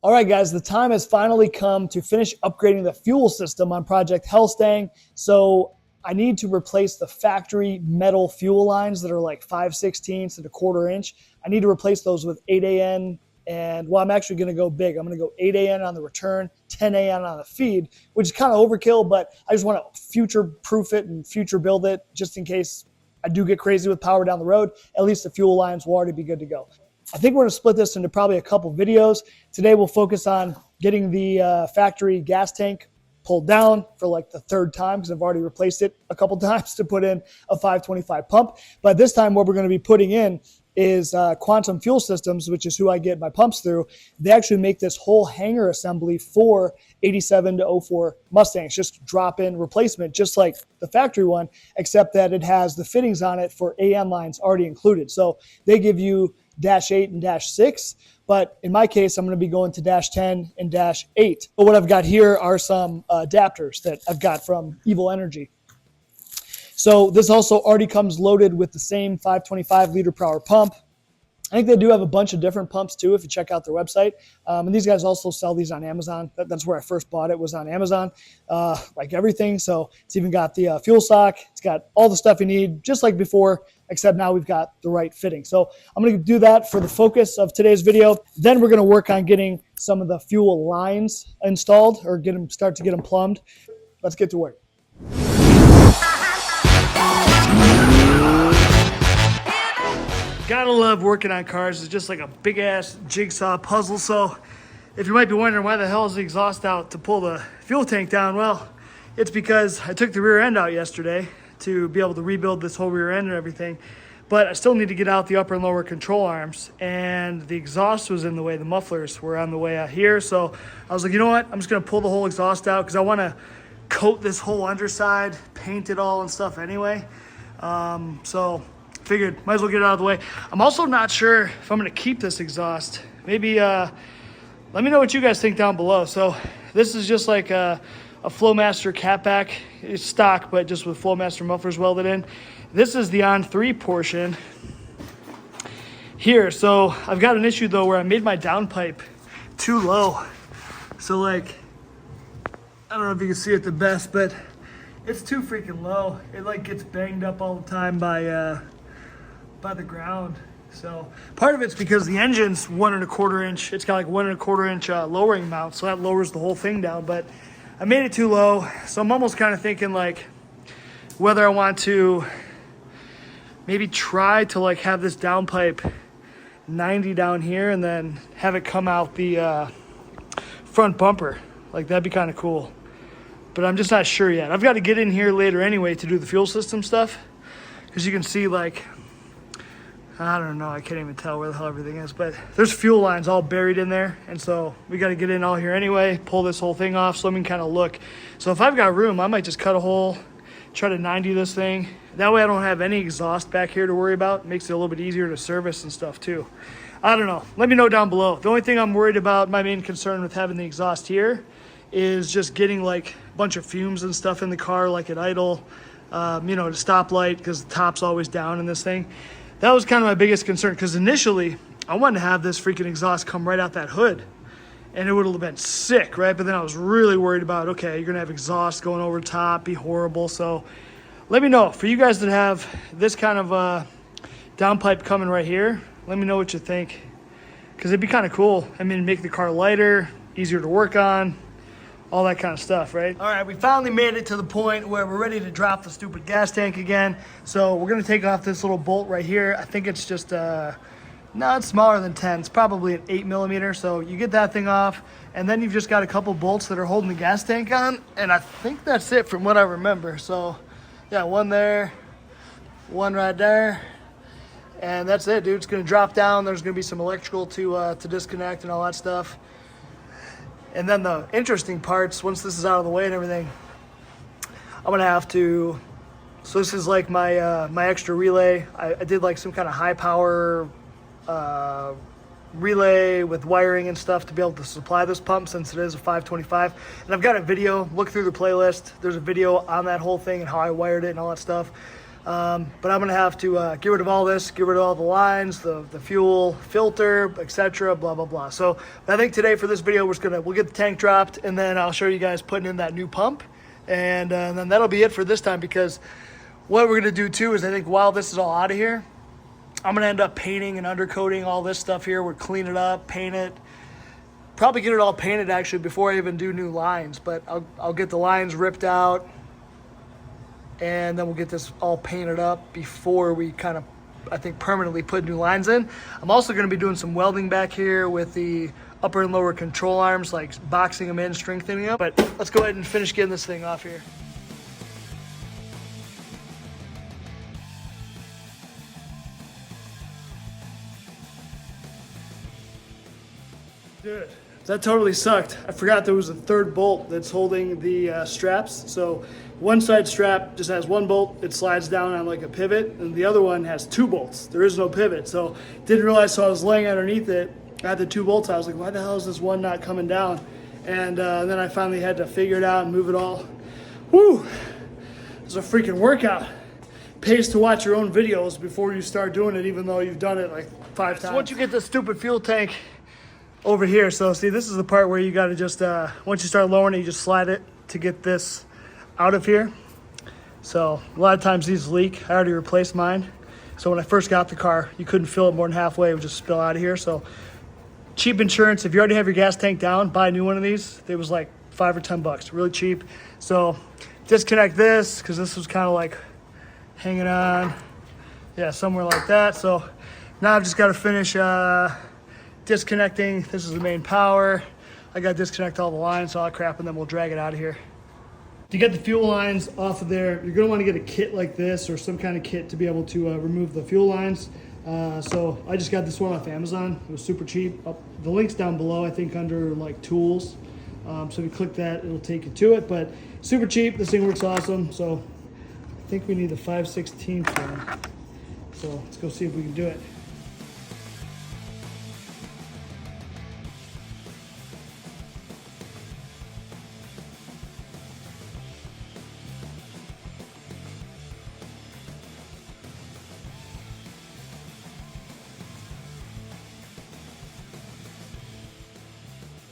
All right, guys, the time has finally come to finish upgrading the fuel system on Project Hellstang. So I need to replace the factory metal fuel lines that are like 5/16 and a 1/4 inch. I need to replace those with 8AN. And well, I'm actually going to go big. I'm going to go 8AN on the return, 10AN on the feed, which is kind of overkill, but I just want to future proof it and future build it just in case I do get crazy with power down the road. At least the fuel lines will already be good to go. I think we're going to split this into probably a couple videos. Today we'll focus on getting the factory gas tank pulled down for like the third time because I've already replaced it a couple times to put in a 525 pump. But this time what we're going to be putting in is Quantum Fuel Systems, which is who I get my pumps through. They actually make this whole hanger assembly for 87 to 04 Mustangs, just drop-in replacement, just like the factory one, except that it has the fittings on it for AN lines already included. So they give you -8 and -6, but in my case, I'm going to be going to -10 and -8. But what I've got here are some adapters that I've got from Evil Energy. So this also already comes loaded with the same 525 liter per hour pump. I think they do have a bunch of different pumps too if you check out their website. And these guys also sell these on Amazon. That's where I first bought it, was on Amazon, like everything. So it's even got the fuel sock. It's got all the stuff you need, just like before, except now we've got the right fitting. So I'm going to do that for the focus of today's video. Then we're going to work on getting some of the fuel lines installed or start to get them plumbed. Let's get to work. Gotta love working on cars. It's just like a big ass jigsaw puzzle. So if you might be wondering why the hell is the exhaust out to pull the fuel tank down, well, it's because I took the rear end out yesterday to be able to rebuild this whole rear end and everything, but I still need to get out the upper and lower control arms, and the exhaust was in the way. The mufflers were on the way out here. So I was like, you know what, I'm just gonna pull the whole exhaust out because I want to coat this whole underside, paint it all and stuff anyway. So figured might as well get it out of the way. I'm also not sure if I'm going to keep this exhaust. Maybe let me know what you guys think down below. So this is just like a Flowmaster catback. It's stock, but just with Flowmaster mufflers welded in. This is the on3 portion here. So I've got an issue though where I made my downpipe too low. So like, I don't know if you can see it the best, but it's too freaking low. It like gets banged up all the time by the ground. So part of it's because the engine's 1 1/4 inch. It's got like 1 1/4 inch lowering mount, so that lowers the whole thing down. But I made it too low, so I'm almost kind of thinking like whether I want to maybe try to like have this downpipe 90 down here and then have it come out the front bumper. Like that'd be kind of cool. But I'm just not sure yet. I've got to get in here later anyway to do the fuel system stuff, because you can see like, I don't know, I can't even tell where the hell everything is, but there's fuel lines all buried in there. And so we got to get in all here anyway, pull this whole thing off so I can kind of look. So if I've got room, I might just cut a hole, try to 90 this thing. That way I don't have any exhaust back here to worry about. It makes it a little bit easier to service and stuff too. I don't know. Let me know down below. The only thing I'm worried about, my main concern with having the exhaust here, is just getting like a bunch of fumes and stuff in the car, like at idle, you know, to stoplight, because the top's always down in this thing. That was kind of my biggest concern, because initially I wanted to have this freaking exhaust come right out that hood and it would have been sick, right? But then I was really worried about, okay, you're gonna have exhaust going over top, be horrible. So let me know, for you guys that have this kind of downpipe coming right here, let me know what you think, because it'd be kind of cool. I mean, make the car lighter, easier to work on, all that kind of stuff, right? All right, we finally made it to the point where we're ready to drop the stupid gas tank again. So we're gonna take off this little bolt right here. I think it's just, no, it's smaller than 10. It's probably an 8mm. So you get that thing off, and then you've just got a couple bolts that are holding the gas tank on. And I think that's it from what I remember. So yeah, one there, one right there. And that's it, dude. It's gonna drop down. There's gonna be some electrical to disconnect and all that stuff. And then the interesting parts, once this is out of the way and everything, I'm gonna have to, so this is like my my extra relay. I did like some kind of high power relay with wiring and stuff to be able to supply this pump, since it is a 525. And I've got a video, look through the playlist. There's a video on that whole thing and how I wired it and all that stuff. But I'm gonna have to get rid of all this, get rid of all the lines, the fuel filter, etc. Blah blah blah. So I think today for this video we'll get the tank dropped, and then I'll show you guys putting in that new pump, and then that'll be it for this time. Because what we're gonna do too is, I think while this is all out of here, I'm gonna end up painting and undercoating all this stuff here. We'll clean it up, paint it, probably get it all painted actually before I even do new lines. But I'll get the lines ripped out, and then we'll get this all painted up before we kind of, I think, permanently put new lines in. I'm also gonna be doing some welding back here with the upper and lower control arms, like boxing them in, strengthening them. But let's go ahead and finish getting this thing off here. Dude, that totally sucked. I forgot there was a third bolt that's holding the straps. So one side strap just has one bolt, it slides down on like a pivot, and the other one has two bolts. There is no pivot. So didn't realize, so I was laying underneath it, I had the two bolts. I was like, why the hell is this one not coming down? And then I finally had to figure it out and move it all. Woo! It was a freaking workout. Pays to watch your own videos before you start doing it, even though you've done it like 5 times. So once you get the stupid fuel tank over here, so see, this is the part where you got to just once you start lowering it, you just slide it to get this out of here. So a lot of times these leak. I already replaced mine, so when I first got the car, you couldn't fill it more than halfway. It would just spill out of here. So cheap insurance. If you already have your gas tank down, buy a new one of these. It was like $5 or $10, really cheap. So disconnect this, because this was kind of like hanging on, yeah, somewhere like that. So now I've just got to finish disconnecting. This is the main power. I got to disconnect all the lines, all that crap, and then we'll drag it out of here. To get the fuel lines off of there, you're going to want to get a kit like this or some kind of kit to be able to remove the fuel lines. So I just got this one off Amazon. It was super cheap. The link's down below, I think, under like tools. So if you click that, it'll take you to it. But super cheap. This thing works awesome. So I think we need the 5/16 one. So let's go see if we can do it.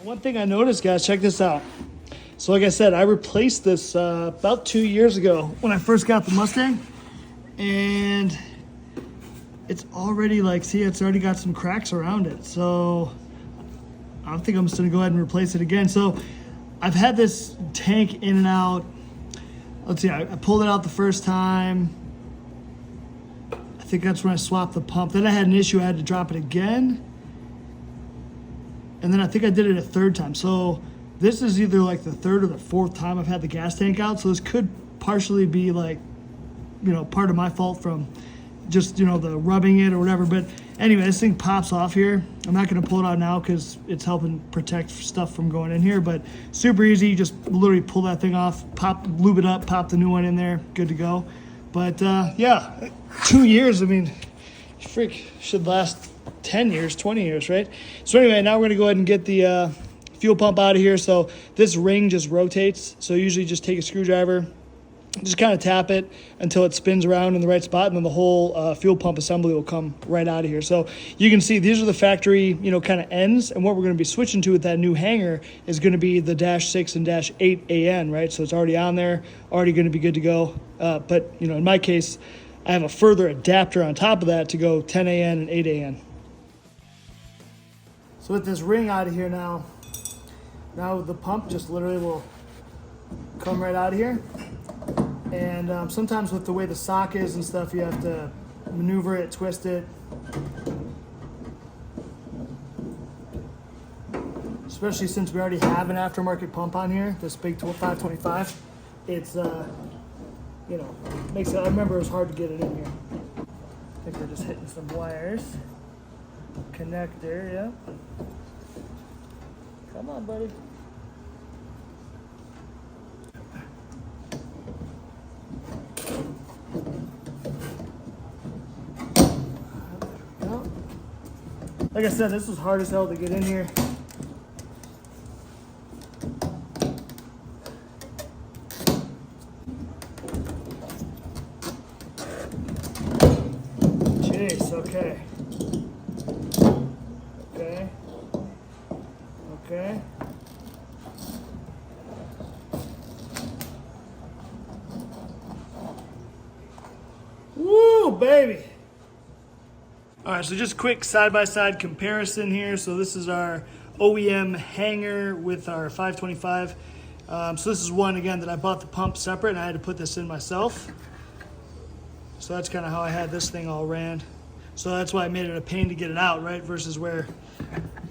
One thing I noticed, guys, check this out. So like I said, I replaced this about 2 years ago when I first got the Mustang, and it's already like, see, it's already got some cracks around it. So I think I'm just gonna go ahead and replace it again. So I've had this tank in and out. Let's see, I pulled it out the first time. I think that's when I swapped the pump. Then I had an issue, I had to drop it again. And then I think I did it a third time. So this is either like the third or the fourth time I've had the gas tank out. So this could partially be like, you know, part of my fault from just, you know, the rubbing it or whatever. But anyway, this thing pops off here. I'm not going to pull it out now because it's helping protect stuff from going in here. But super easy. You just literally pull that thing off, lube it up, pop the new one in there. Good to go. But yeah, 2 years, I mean, freak, should last 10 years, 20 years, right? So anyway, now we're going to go ahead and get the fuel pump out of here. So this ring just rotates. So usually just take a screwdriver, just kind of tap it until it spins around in the right spot, and then the whole fuel pump assembly will come right out of here. So you can see these are the factory, you know, kind of ends, and what we're going to be switching to with that new hanger is going to be the -6 and -8 AN, right? So it's already on there, already going to be good to go. But, you know, in my case, I have a further adapter on top of that to go 10 AN and 8 AN. So with this ring out of here now the pump just literally will come right out of here. And sometimes with the way the sock is and stuff, you have to maneuver it, twist it. Especially since we already have an aftermarket pump on here, this big 525. It's, you know, makes it, I remember it was hard to get it in here. I think we're just hitting some wires. Connector, yeah. Come on, buddy. Like I said, this was hard as hell to get in here. okay. Okay. Okay. Woo, baby. All right, so just quick side-by-side comparison here. So this is our OEM hanger with our 525. So this is one, again, that I bought the pump separate and I had to put this in myself. So that's kind of how I had this thing all ran. So that's why I made it a pain to get it out, right? Versus where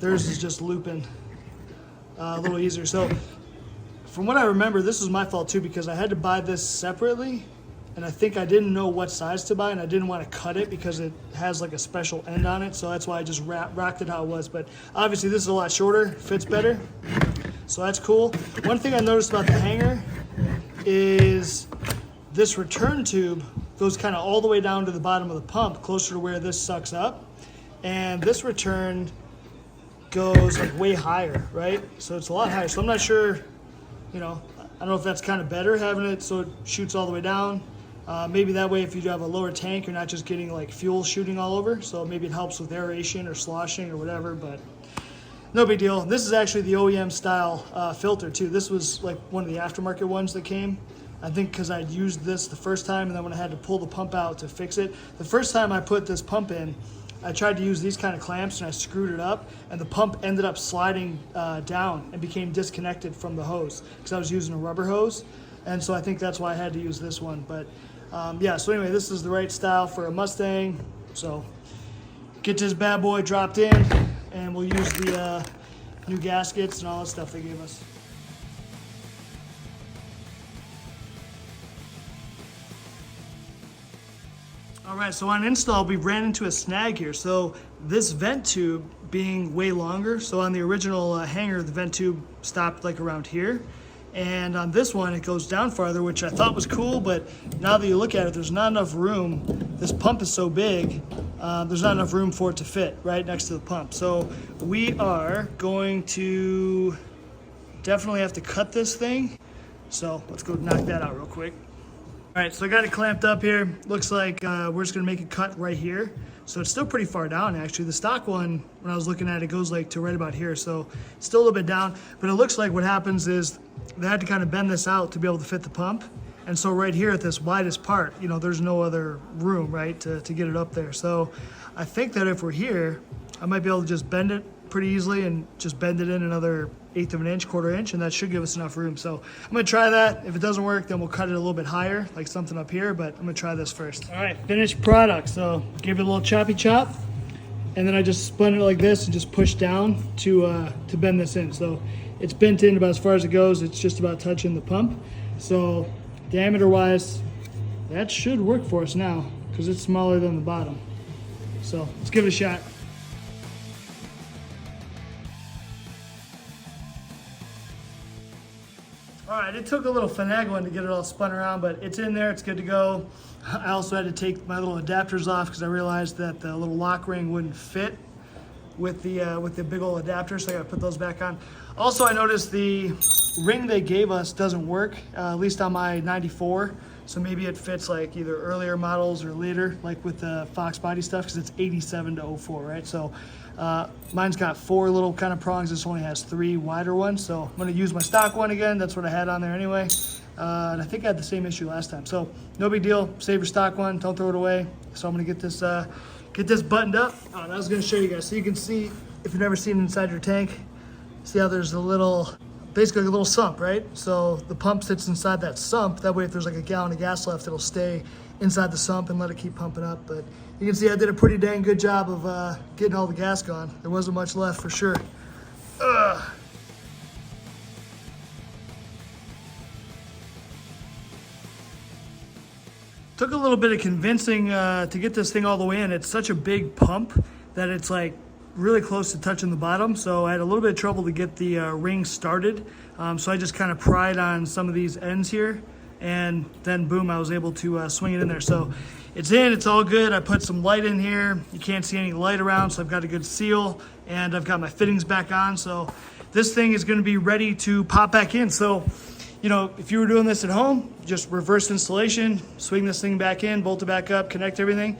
theirs is just looping a little easier. So from what I remember, this was my fault too, because I had to buy this separately. And I think I didn't know what size to buy, and I didn't want to cut it because it has like a special end on it. So that's why I just rocked it how it was. But obviously this is a lot shorter, fits better. So that's cool. One thing I noticed about the hanger is this return tube goes kind of all the way down to the bottom of the pump, closer to where this sucks up. And this return goes like way higher, right? So it's a lot higher. So I'm not sure, you know, I don't know if that's kind of better having it so it shoots all the way down. Maybe that way if you have a lower tank, you're not just getting like fuel shooting all over. So maybe it helps with aeration or sloshing or whatever, but no big deal. This is actually the OEM style filter too. This was like one of the aftermarket ones that came. I think because I'd used this the first time, and then when I had to pull the pump out to fix it, the first time I put this pump in, I tried to use these kind of clamps and I screwed it up, and the pump ended up sliding down and became disconnected from the hose because I was using a rubber hose. And so I think that's why I had to use this one. But yeah, so anyway, this is the right style for a Mustang. So get this bad boy dropped in, and we'll use the new gaskets and all that stuff they gave us. All right, so on install, we ran into a snag here. So this vent tube being way longer, so on the original hanger, the vent tube stopped like around here. And on this one, it goes down farther, which I thought was cool, but now that you look at it, there's not enough room. This pump is so big, there's not enough room for it to fit right next to the pump. So we are going to definitely have to cut this thing. So let's go knock that out real quick. All right, so I got it clamped up here. Looks like we're just gonna make a cut right here. So it's still pretty far down actually. The stock one, when I was looking at it, goes like to right about here. So it's still a little bit down, but it looks like what happens is they had to kind of bend this out to be able to fit the pump. And so right here at this widest part, you know, there's no other room, right, to get it up there. So I think that if we're here, I might be able to just bend it pretty easily and just bend it in another 1/8 of an inch, 1/4 inch, and that should give us enough room. So I'm gonna try that. If it doesn't work, then we'll cut it a little bit higher, like something up here, but I'm gonna try this first. All right, finished product. So give it a little choppy chop, and then I just spun it like this and just pushed down to bend this in. So it's bent in about as far as it goes. It's just about touching the pump. So diameter wise, that should work for us now because it's smaller than the bottom. So let's give it a shot. All right, it took a little finagling to get it all spun around, but it's in there, it's good to go. I also had to take my little adapters off because I realized that the little lock ring wouldn't fit with the big old adapter, so I gotta put those back on. Also, I noticed the ring they gave us doesn't work, at least on my 94. So maybe it fits like either earlier models or later, like with the Fox body stuff, because it's 87 to 04, right? So mine's got 4 little kind of prongs. This only has 3 wider ones. So I'm gonna use my stock one again. That's what I had on there anyway. And I think I had the same issue last time. So no big deal, save your stock one, don't throw it away. So I'm gonna get this buttoned up. I was gonna show you guys. So you can see, if you've never seen inside your tank, see how there's a little, basically a little sump, right? So the pump sits inside that sump. That way if there's like a gallon of gas left, it'll stay inside the sump and let it keep pumping up. But you can see I did a pretty dang good job of getting all the gas gone. There wasn't much left for sure. Ugh. Took a little bit of convincing to get this thing all the way in. It's such a big pump that it's like really close to touching the bottom. So I had a little bit of trouble to get the ring started. So I just kind of pried on some of these ends here, and then boom, I was able to swing it in there. So it's in, it's all good. I put some light in here. You can't see any light around, so I've got a good seal, and I've got my fittings back on. So this thing is gonna be ready to pop back in. So, you know, if you were doing this at home, just reverse installation, swing this thing back in, bolt it back up, connect everything.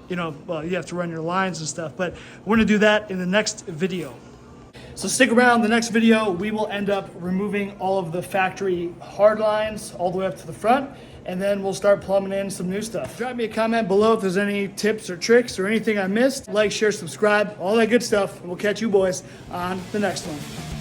you know, well, you have to run your lines and stuff, but we're gonna do that in the next video. So stick around. The next video, we will end up removing all of the factory hard lines all the way up to the front, and then we'll start plumbing in some new stuff. Drop me a comment below if there's any tips or tricks or anything I missed. Like, share, subscribe, all that good stuff. And we'll catch you boys on the next one.